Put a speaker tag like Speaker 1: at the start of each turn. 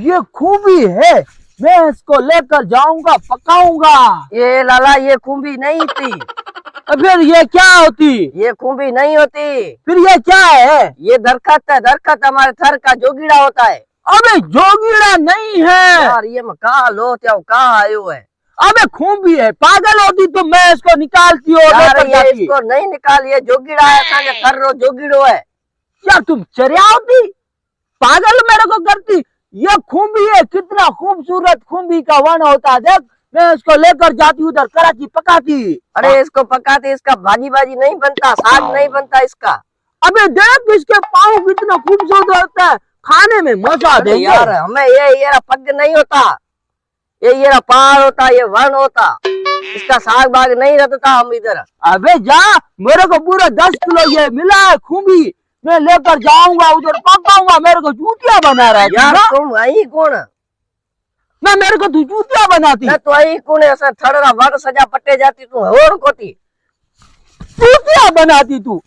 Speaker 1: ये खूबी है, मैं इसको लेकर जाऊंगा, पकाऊंगा।
Speaker 2: ये लाला ये खूबी नहीं थी,
Speaker 1: तो फिर ये क्या होती?
Speaker 2: ये खूबी नहीं होती,
Speaker 1: फिर ये क्या है?
Speaker 2: ये दरखत है, दरखत हमारे थर का जोगीड़ा होता है।
Speaker 1: अबे जोगीड़ा नहीं है
Speaker 2: यार ये मैं कहाँ लो क्या कहाँ आयो है?
Speaker 1: अबे खूबी है। पागल होती तो मैं इसको निकालती हो,
Speaker 2: यार
Speaker 1: लेकर
Speaker 2: ये
Speaker 1: जाती।
Speaker 2: इसको नहीं निकालिए, जोगीड़ा है, असांजे थर रो जोगीड़ो है।
Speaker 1: क्या तुम चरिया होती? पागल मेरे को करती। ये खूबी है, कितना खूबसूरत खूबी का वन होता है। देख, मैं इसको लेकर जाती उधर कराची, पकाती।
Speaker 2: अरे इसको पकाते, इसका भाजी भाजी नहीं बनता, साग नहीं बनता इसका।
Speaker 1: अबे देख, इसके पाँव कितना खूबसूरत होता है, खाने में मजा
Speaker 2: अरे
Speaker 1: देंगे।
Speaker 2: यार हमें ये पग नहीं होता, ये पहाड़ होता, ये वन होता, इसका साग बाग नहीं रहता हम इधर।
Speaker 1: अबे जा, मेरे को पूरा 10 किलो ये मिला है खूबी, मैं लेकर जाऊंगा उधर, पकाऊंगा। मेरे को जूतियां बना रहा है
Speaker 2: यार
Speaker 1: तू ना?
Speaker 2: तुम आई कौन?
Speaker 1: मैं मेरे को तू जूतियां बनाती।
Speaker 2: न तो आई कौन ऐसा थड़ा वर सजा पट्टे जाती तू और कोती।
Speaker 1: जूतियां बनाती तू।